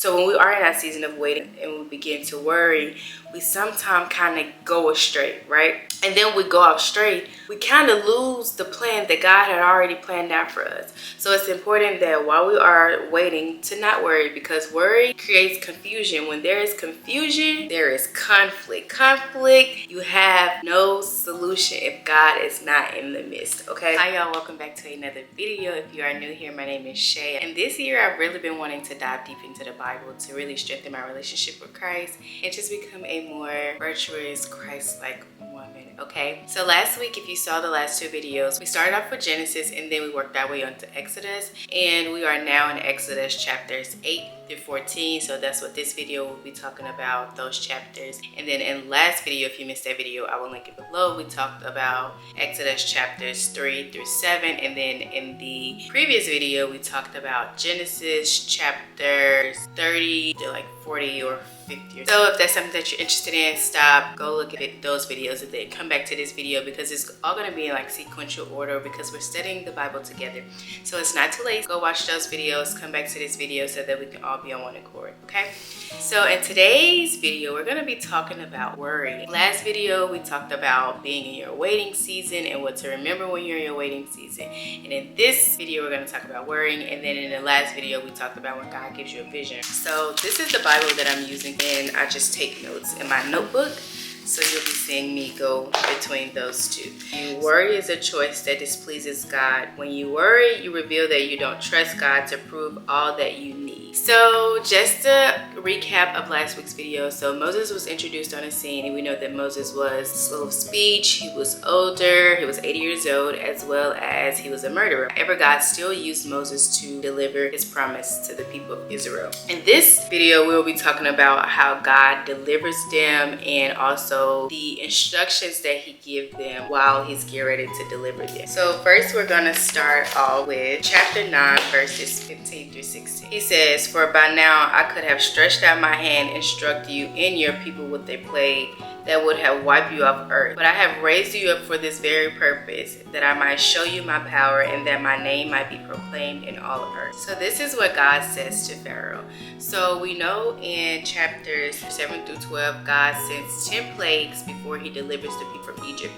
So when we are in that season of waiting and we begin to worry, we sometimes kind of go astray, right? And then we go astray, we kind of lose the plan that God had already planned out for us. So it's important that while we are waiting to not worry, because worry creates confusion. When there is confusion, there is conflict. Conflict, you have no solution if God is not in the midst, okay? Hi y'all, welcome back to another video. If you are new here, my name is Shay. And this year I've really been wanting to dive deep into the Bible to really strengthen my relationship with Christ and just become a more virtuous, Christ-like woman, okay? So last week, if you saw the last two videos, we started off with Genesis and then we worked our way onto Exodus, and we are now in Exodus chapters 8 through 14. So that's what this video will be talking about, those chapters. And then in last video, if you missed that video, I will link it below. We talked about Exodus chapters 3 through 7, and then in the previous video, we talked about Genesis chapters 30 to like 40 or 50. So if that's something that you're interested in, stop, go look at those videos, and then come back to this video because it's all going to be in like sequential order because we're studying the Bible together. So it's not too late. Go watch those videos, come back to this video so that we can all be on one accord, okay? So in today's video, we're going to be talking about worry. Last video, we talked about being in your waiting season and what to remember when you're in your waiting season. And in this video, we're going to talk about worrying. And then in the last video, we talked about when God gives you a vision. So this is the Bible that I'm using, and I just take notes in my notebook. So you'll be seeing me go between those two. Worry is a choice that displeases God. When you worry, you reveal that you don't trust God to prove all that you need. So just a recap of last week's video. So Moses was introduced on the scene, and we know that Moses was slow of speech, he was older, he was 80 years old, as well as he was a murderer. However, God still used Moses to deliver his promise to the people of Israel. In this video, we'll be talking about how God delivers them and also the instructions that he gives them while he's getting ready to deliver them. So first we're going to start off with chapter 9 verses 15 through 16. He says, "For by now I could have stretched out my hand and struck you and your people with a plague that would have wiped you off earth. But I have raised you up for this very purpose, that I might show you my power and that my name might be proclaimed in all of earth." So this is what God says to Pharaoh. So we know in chapters 7 through 12, God sends 10 plagues before he delivers the people from Egypt.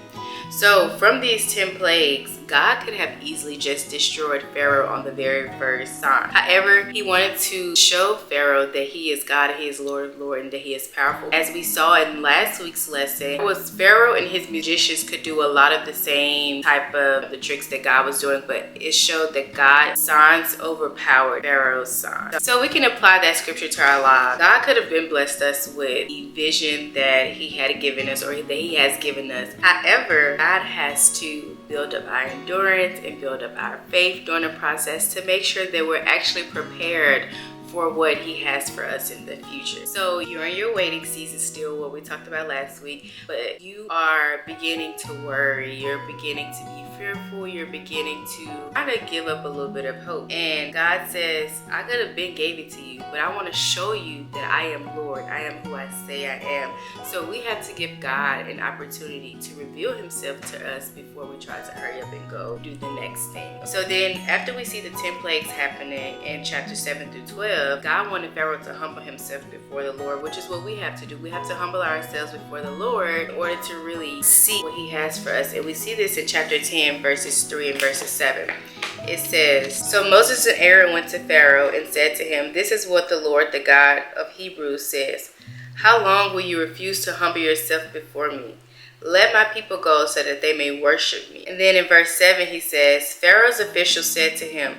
So from these 10 plagues, God could have easily just destroyed Pharaoh on the very first sign. However, he wanted to show Pharaoh that he is God, he is Lord of Lords, and that he is powerful. As we saw in last week's lesson, was Pharaoh and his magicians could do a lot of the same type of the tricks that God was doing, but it showed that God's signs overpowered Pharaoh's signs. So we can apply that scripture to our lives. God could have been blessed us with the vision that he had given us, or that he has given us. However, God has to build up our endurance and build up our faith during the process to make sure that we're actually prepared for what he has for us in the future. So you're in your waiting season still, what we talked about last week, but you are beginning to worry, you're beginning to be fearful, you're beginning to kind of give up a little bit of hope. And God says, I could have been gave it to you, but I want to show you that I am Lord, I am who I say I am. So we have to give God an opportunity to reveal himself to us before we try to hurry up and go do the next thing. So then after we see the 10 plagues happening in chapter 7 through 12, God wanted Pharaoh to humble himself before the Lord, which is what we have to do. We have to humble ourselves before the Lord in order to really see what he has for us. And we see this in chapter 10, verses 3 and verses 7. It says, "So Moses and Aaron went to Pharaoh and said to him, 'This is what the Lord, the God of Hebrews, says. How long will you refuse to humble yourself before me? Let my people go so that they may worship me.' And then in verse 7 he says, Pharaoh's officials said to him,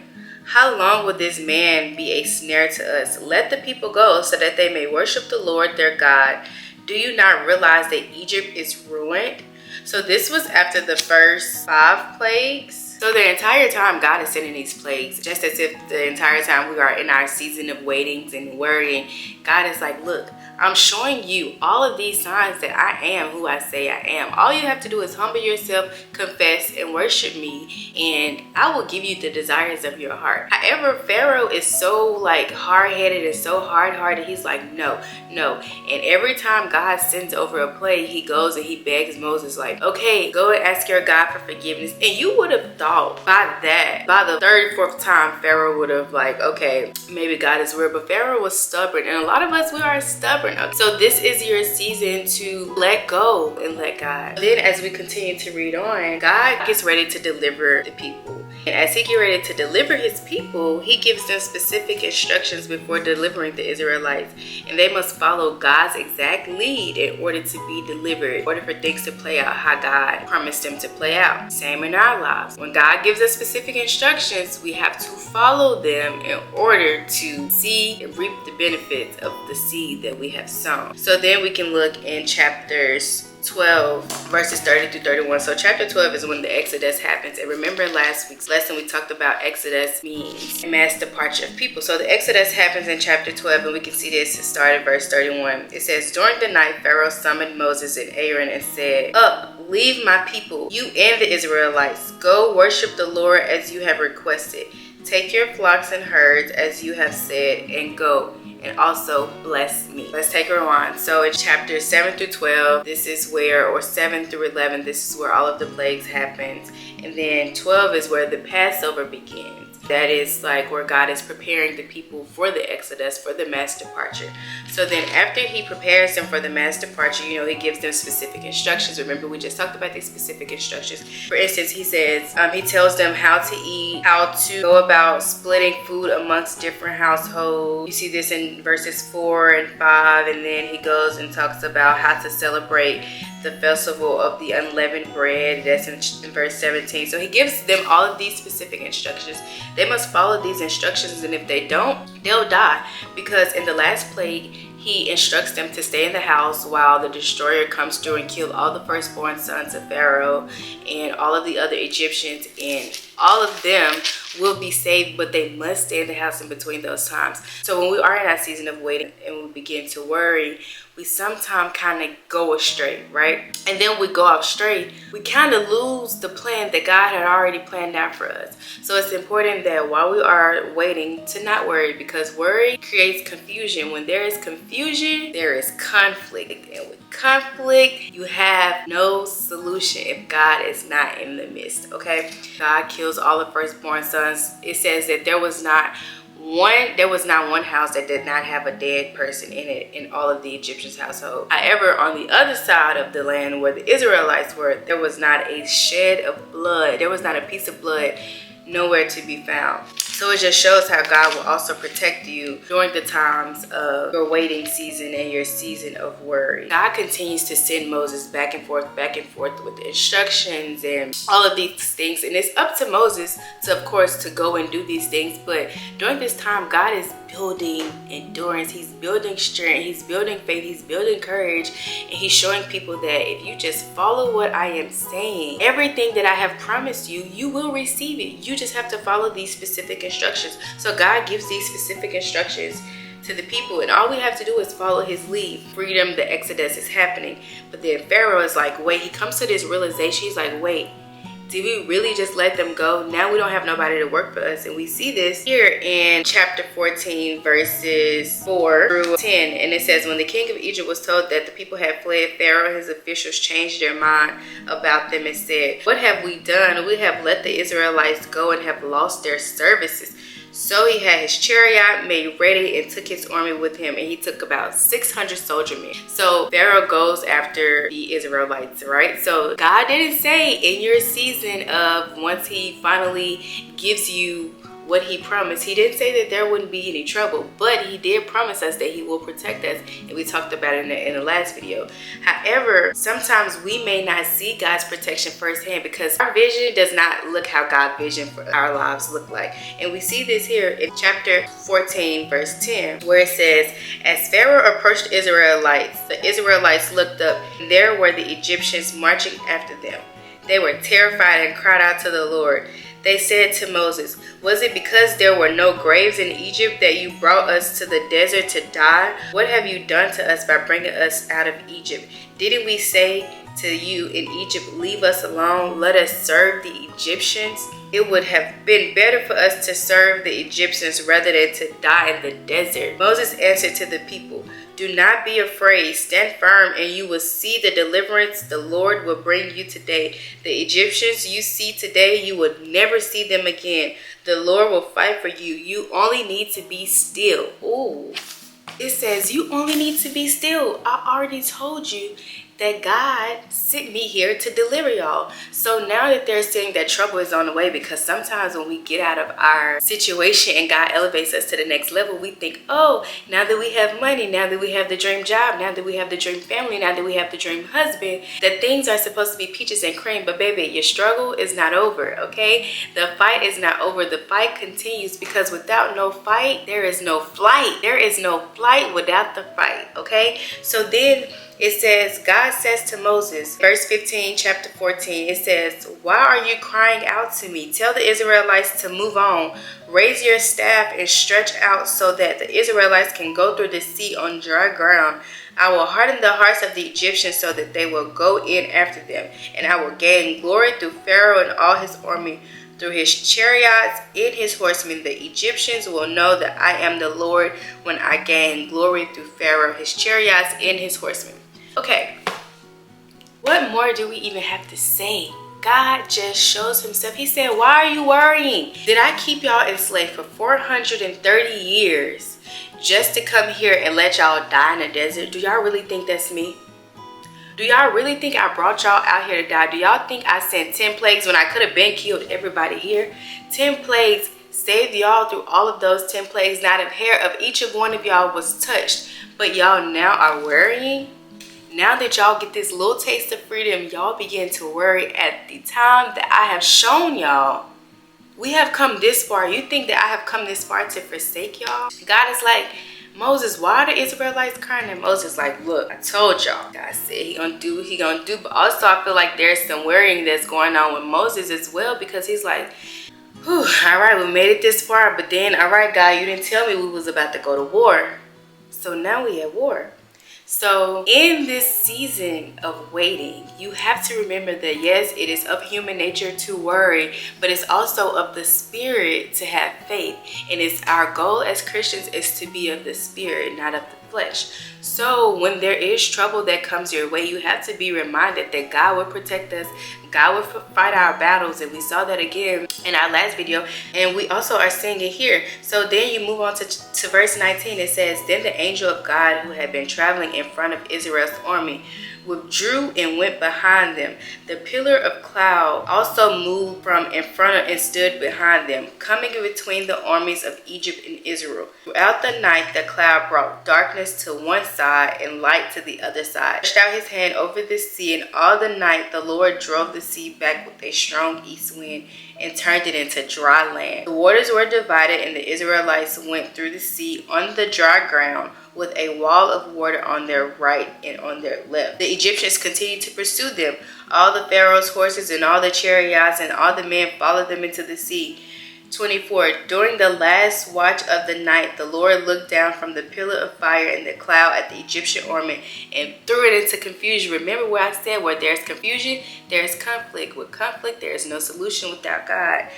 'How long will this man be a snare to us? Let the people go so that they may worship the Lord their God. Do you not realize that Egypt is ruined?'" So this was after the first 5 plagues. So the entire time God is sending these plagues, just as if the entire time we are in our season of waitings and worrying, God is like, look, I'm showing you all of these signs that I am who I say I am. All you have to do is humble yourself, confess, and worship me, and I will give you the desires of your heart. However, Pharaoh is so like hard-headed and so hard-hearted. He's like, no. And every time God sends over a plague, he goes and he begs Moses like, okay, go and ask your God for forgiveness. And you would have thought thought by the third, fourth time, Pharaoh would have like, okay, maybe God is real. But Pharaoh was stubborn, and a lot of us, we are stubborn. So this is your season to let go and let God. Then as we continue to read on, God gets ready to deliver the people. And as he get ready to deliver his people, he gives them specific instructions before delivering the Israelites. And they must follow God's exact lead in order to be delivered, in order for things to play out how God promised them to play out. Same in our lives. When God gives us specific instructions, we have to follow them in order to see and reap the benefits of the seed that we have sown. So then we can look in chapters 12 verses 30 through 31. So chapter 12 is when the Exodus happens. And remember in last week's lesson we talked about Exodus means mass departure of people. So the Exodus happens in chapter 12, and we can see this start at verse 31. It says, during the night Pharaoh summoned Moses and Aaron and said, up, leave my people, you and the Israelites. Go worship the Lord as you have requested. Take your flocks and herds as you have said, and go. And also bless me. Let's take a rewind. So in chapters 7 through 12, this is where, or 7 through 11, this is where all of the plagues happens. And then 12 is where the Passover begins. That is like where God is preparing the people for the Exodus, for the mass departure. So then after he prepares them for the mass departure, he gives them specific instructions. Remember, we just talked about these specific instructions. For instance, he says, he tells them how to eat, how to go about splitting food amongst different households. You see this in verses 4 and 5, and then he goes and talks about how to celebrate the festival of the unleavened bread. That's in verse 17. So he gives them all of these specific instructions. They must follow these instructions, and if they don't, they'll die. Because in the last plague, he instructs them to stay in the house while the destroyer comes through and kill all the firstborn sons of Pharaoh and all of the other Egyptians, and all of them will be saved, but they must stay in the house in between those times. So when we are in that season of waiting and we begin to worry, we sometimes kind of go astray, right? And then we go off straight, we kind of lose the plan that God had already planned out for us. So it's important that while we are waiting to not worry, because worry creates confusion. When there is confusion, there is conflict. And with conflict, you have no solution if God is not in the midst, okay? God kills all the firstborn sons. It says that there was not one house that did not have a dead person in it in all of the Egyptians' household. However, on the other side of the land where the Israelites were, there was not a shed of blood. There was not a piece of blood nowhere to be found. So it just shows how God will also protect you during the times of your waiting season and your season of worry. God continues to send Moses back and forth with the instructions and all of these things. And it's up to Moses to, of course, to go and do these things. But during this time, God is building endurance. He's building strength. He's building faith. He's building courage. And he's showing people that if you just follow what I am saying, everything that I have promised you, you will receive it. You just have to follow these specific instructions. So God gives these specific instructions to the people, and all we have to do is follow his lead. Freedom, the Exodus is happening. But then Pharaoh is like, wait, he comes to this realization. He's like, wait, did we really just let them go? Now we don't have nobody to work for us. And we see this here in chapter 14, verses 4 through 10. And it says, when the king of Egypt was told that the people had fled, Pharaoh and his officials changed their mind about them and said, what have we done? We have let the Israelites go and have lost their services. So he had his chariot made ready and took his army with him, and he took about 600 soldiermen. So Pharaoh goes after the Israelites, right? So God didn't say in your season of once he finally gives you what he promised, he didn't say that there wouldn't be any trouble, but he did promise us that he will protect us, and we talked about it in the last video. However, sometimes we may not see God's protection firsthand because our vision does not look how God's vision for our lives look like. And we see this here in chapter 14, verse 10, where it says, as Pharaoh approached the Israelites looked up, and there were the Egyptians marching after them. They were terrified and cried out to the Lord. They said to Moses, was it because there were no graves in Egypt that you brought us to the desert to die? What have you done to us by bringing us out of Egypt? Didn't we say, to you in Egypt, leave us alone. Let us serve the Egyptians. It would have been better for us to serve the Egyptians rather than to die in the desert. Moses answered to the people, do not be afraid. Stand firm and you will see the deliverance the Lord will bring you today. The Egyptians you see today, you will never see them again. The Lord will fight for you. You only need to be still. Ooh. It says you only need to be still. I already told you that God sent me here to deliver y'all. So now that they're saying that trouble is on the way, because sometimes when we get out of our situation and God elevates us to the next level, we think, oh, now that we have money, now that we have the dream job, now that we have the dream family, now that we have the dream husband, that things are supposed to be peaches and cream. But baby, your struggle is not over, okay? The fight is not over. The fight continues, because without no fight, there is no flight. There is no flight without the fight, okay? So then it says, God says to Moses, verse 15, chapter 14, it says, why are you crying out to me? Tell the Israelites to move on. Raise your staff and stretch out so that the Israelites can go through the sea on dry ground. I will harden the hearts of the Egyptians so that they will go in after them. And I will gain glory through Pharaoh and all his army, through his chariots and his horsemen. The Egyptians will know that I am the Lord when I gain glory through Pharaoh, his chariots, and his horsemen. Okay, what more do we even have to say? God just shows himself. He said, why are you worrying? Did I keep y'all enslaved for 430 years just to come here and let y'all die in the desert? Do y'all really think that's me? Do y'all really think I brought y'all out here to die? Do y'all think I sent 10 plagues when I could have been killed everybody here? 10 plagues saved y'all through all of those 10 plagues. Not a hair of each of one of y'all was touched. But y'all now are worrying? Now that y'all get this little taste of freedom, y'all begin to worry at the time that I have shown y'all. We have come this far. You think that I have come this far to forsake y'all? God is like, Moses, why are the Israelites crying? And Moses like, look, I told y'all. God said he gonna do what he gonna do. But also I feel like there's some worrying that's going on with Moses as well, because he's like, whew, all right, we made it this far. But then, all right, God, you didn't tell me we was about to go to war. So now we at war. So in this season of waiting, you have to remember that yes, it is of human nature to worry, but it's also of the spirit to have faith. And it's our goal as Christians is to be of the spirit, not of the flesh. So when there is trouble that comes your way, you have to be reminded that God will protect us. God will fight our battles, and we saw that again in our last video, and we also are seeing it here. So then you move on to verse 19. It says, then the angel of God who had been traveling in front of Israel's army withdrew and went behind them. The pillar of cloud also moved from in front of and stood behind them, coming in between the armies of Egypt and Israel. Throughout the night, the cloud brought darkness to one side and light to the other side. He stretched out his hand over the sea, and all the night the Lord drove the sea back with a strong east wind and turned it into dry land. The waters were divided, and the Israelites went through the sea on the dry ground, with a wall of water on their right and on their left. The Egyptians continued to pursue them. All the Pharaoh's horses and all the chariots and all the men followed them into the sea. 24. During the last watch of the night, the Lord looked down from the pillar of fire and the cloud at the Egyptian army and threw it into confusion. Remember what I said, where there's confusion, there's conflict. With conflict, there is no solution without God.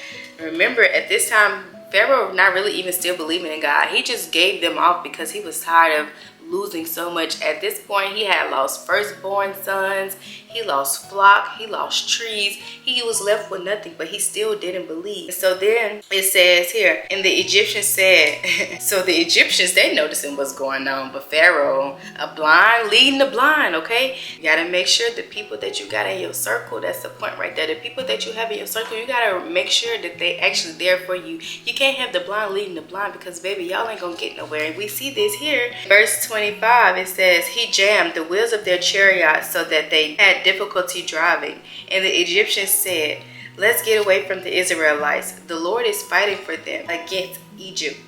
Remember, at this time, Pharaoh not really even still believing in God. He just gave them off because he was tired of losing so much. At this point, he had lost firstborn sons, he lost flock, he lost trees, he was left with nothing, but he still didn't believe. So then it says here, and the Egyptians said, so the Egyptians, they noticing what's going on, but Pharaoh, a blind leading the blind, okay? You gotta make sure the people that you got in your circle, that's the point right there, the people that you have in your circle, you gotta make sure that they actually there for you. You can't have the blind leading the blind, because baby, y'all ain't gonna get nowhere. And we see this here, verse 25, it says, he jammed the wheels of their chariots so that they had difficulty driving. And the Egyptians said, let's get away from the Israelites. The Lord is fighting for them against Egypt.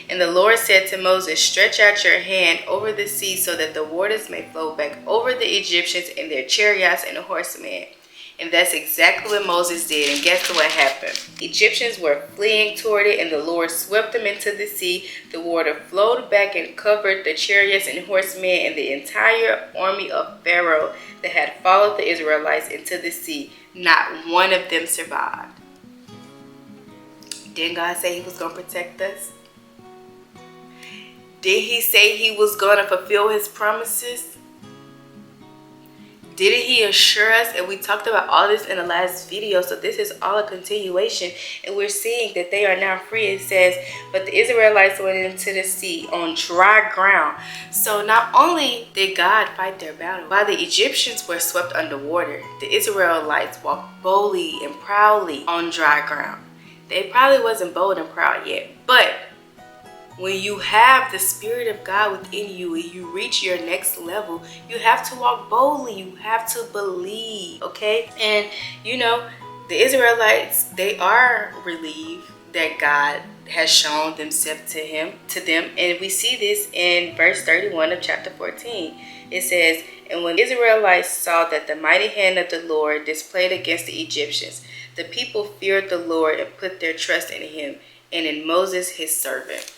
And the Lord said to Moses, stretch out your hand over the sea so that the waters may flow back over the Egyptians and their chariots and the horsemen. And that's exactly what Moses did. And guess what happened? Egyptians were fleeing toward it, and the Lord swept them into the sea. The water flowed back and covered the chariots and horsemen and the entire army of Pharaoh that had followed the Israelites into the sea. Not one of them survived. Didn't God say he was going to protect us? Did he say he was going to fulfill his promises? Didn't he assure us? And we talked about all this in the last video. So this is all a continuation. And we're seeing that they are now free. It says, but the Israelites went into the sea on dry ground. So not only did God fight their battle, while the Egyptians were swept underwater, the Israelites walked boldly and proudly on dry ground. They probably wasn't bold and proud yet. But when you have the Spirit of God within you and you reach your next level, you have to walk boldly. You have to believe, okay? And, you know, the Israelites, they are relieved that God has shown himself to them. And we see this in verse 31 of chapter 14. It says, and when the Israelites saw that the mighty hand of the Lord displayed against the Egyptians, the people feared the Lord and put their trust in him and in Moses, his servant.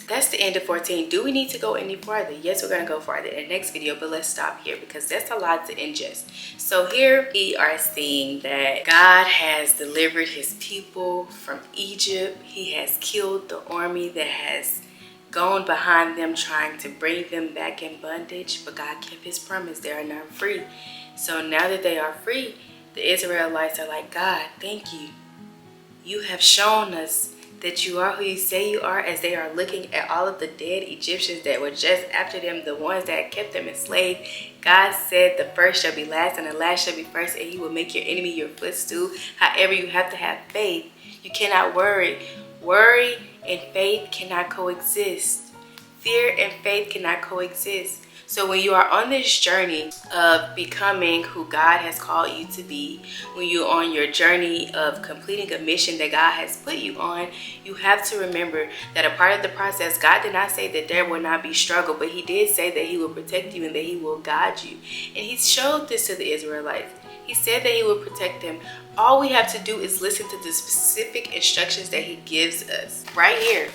That's the end of 14. Do we need to go any farther? Yes, we're going to go farther in the next video, but let's stop here because that's a lot to ingest. So here we are seeing that God has delivered his people from Egypt. He has killed the army that has gone behind them trying to bring them back in bondage, but God kept his promise. They are now free. So now that they are free, the Israelites are like, God, thank you. You have shown us that you are who you say you are, as they are looking at all of the dead Egyptians that were just after them, the ones that kept them enslaved. God said the first shall be last and the last shall be first, and he will make your enemy your footstool. However, you have to have faith. You cannot worry. Worry and faith cannot coexist. Fear and faith cannot coexist. So when you are on this journey of becoming who God has called you to be, when you're on your journey of completing a mission that God has put you on, you have to remember that a part of the process, God did not say that there will not be struggle, but he did say that he will protect you and that he will guide you. And he showed this to the Israelites. He said that he will protect them. All we have to do is listen to the specific instructions that he gives us right here.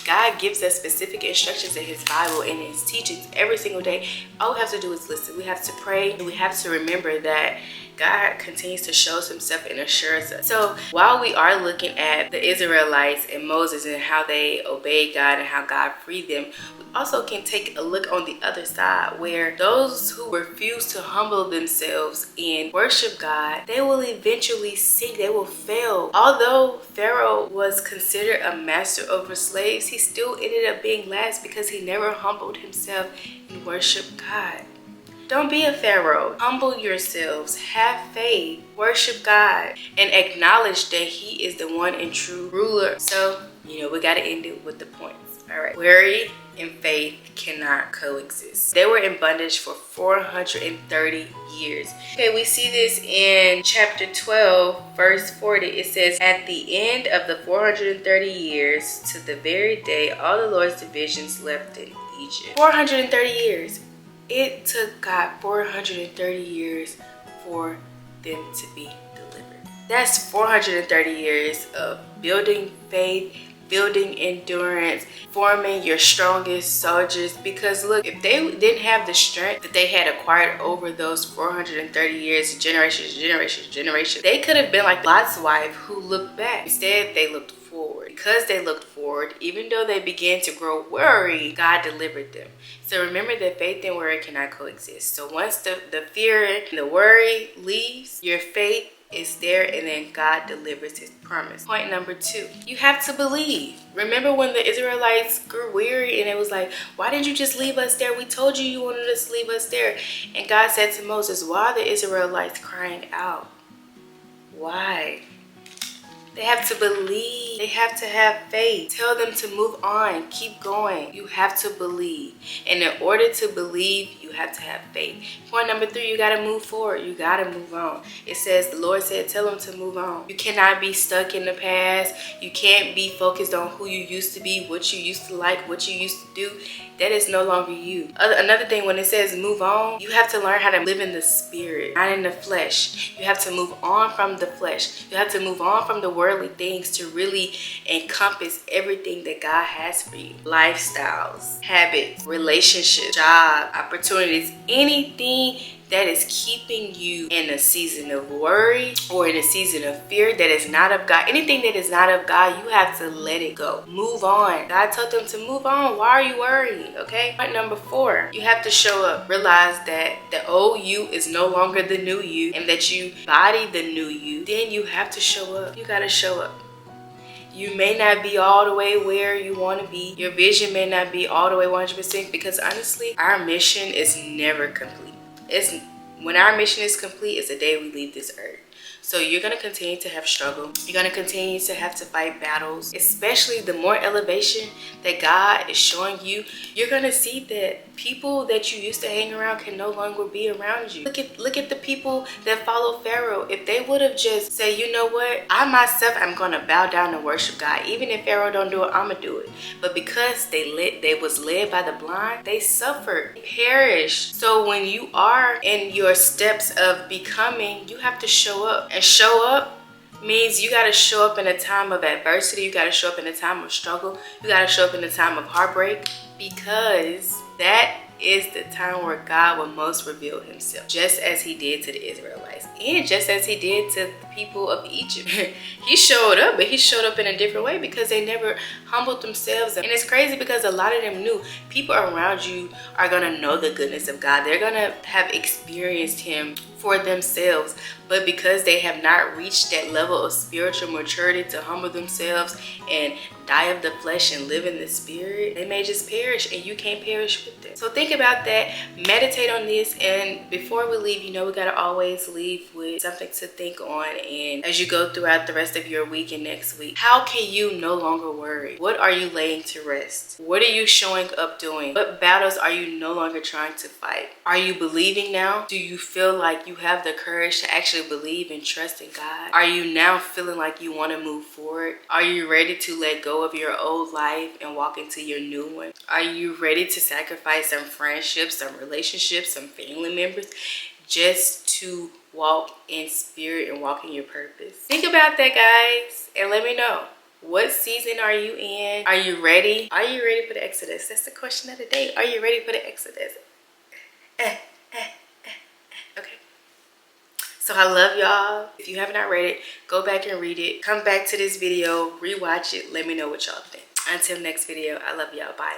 God gives us specific instructions in his Bible and his teachings every single day. All we have to do is listen. We have to pray, and we have to remember that God continues to show himself and assures us. So while we are looking at the Israelites and Moses and how they obeyed God and how God freed them, we also can take a look on the other side, where those who refuse to humble themselves and worship God, they will eventually sink. They will fail. Although Pharaoh was considered a master over slaves, he still ended up being last because he never humbled himself and worshiped God. Don't be a Pharaoh. Humble yourselves. Have faith. Worship God. And acknowledge that he is the one and true ruler. So, we got to end it with the points. All right. Worry and faith cannot coexist. They were in bondage for 430 years. Okay, we see this in chapter 12, verse 40. It says, at the end of the 430 years, to the very day, all the Lord's divisions left in Egypt. 430 years. It took God 430 years for them to be delivered. That's 430 years of building faith, building endurance, forming your strongest soldiers. Because look, if they didn't have the strength that they had acquired over those 430 years, generations, they could have been like Lot's wife who looked back. Instead, they looked forward. Because they looked forward, even though they began to grow worried, God delivered them. So remember that faith and worry cannot coexist. So once the fear and the worry leaves, your faith is there, and then God delivers his promise. Point number 2, you have to believe. Remember when the Israelites grew weary and it was like, why didn't you just leave us there? We told you you wanted us to leave us there. And God said to Moses, why are the Israelites crying out? Why? They have to believe. They have to have faith. Tell them to move on. Keep going. You have to believe. And in order to believe, you have to have faith. Point number 3, you got to move forward. You got to move on. It says, the Lord said, tell them to move on. You cannot be stuck in the past. You can't be focused on who you used to be, what you used to like, what you used to do. That is no longer you. Another thing, when it says move on, you have to learn how to live in the spirit, not in the flesh. You have to move on from the flesh. You have to move on from the worldly things to really encompass everything that God has for you. Lifestyles, habits, relationships, job, opportunities, anything that is keeping you in a season of worry or in a season of fear that is not of God. Anything that is not of God, you have to let it go. Move on. God told them to move on. Why are you worried? Okay. Point number 4, you have to show up. Realize that the old you is no longer the new you and that you body the new you. Then you have to show up. You got to show up. You may not be all the way where you want to be. Your vision may not be all the way 100%, because honestly, our mission is never complete. When our mission is complete, it's the day we leave this earth. So you're going to continue to have struggle. You're going to continue to have to fight battles, especially the more elevation that God is showing you. You're going to see that people that you used to hang around can no longer be around you. Look at the people that follow Pharaoh. If they would have just said, you know what, I myself am going to bow down and worship God. Even if Pharaoh don't do it, I'm going to do it. But because they was led by the blind, they suffered, perished. So when you are in your steps of becoming, you have to show up. And show up means you got to show up in a time of adversity. You got to show up in a time of struggle. You got to show up in a time of heartbreak, because that is the time where God will most reveal himself, just as he did to the Israelites and just as he did to the people of Egypt. He showed up, but he showed up in a different way because they never humbled themselves. And it's crazy because a lot of them knew. People around you are going to know the goodness of God. They're going to have experienced him for themselves, but because they have not reached that level of spiritual maturity to humble themselves and die of the flesh and live in the spirit, they may just perish, and you can't perish with them. So think about that, meditate on this, and before we leave, you know, we got to always leave with something to think on. And as you go throughout the rest of your week and next week, how can you no longer worry? What are you laying to rest? What are you showing up doing? What battles are you no longer trying to fight? Are you believing now? Do you feel like you have the courage to actually believe and trust in God? Are you now feeling like you want to move forward? Are you ready to let go of your old life and walk into your new one? Are you ready to sacrifice some friendships, some relationships, some family members just to walk in spirit and walk in your purpose? Think about that, guys, and let me know. What season are you in? Are you ready? Are you ready for the Exodus? That's the question of the day. Are you ready for the Exodus? Okay. So I love y'all. If you have not read it, go back and read it. Come back to this video, rewatch it. Let me know what y'all think. Until next video, I love y'all. Bye.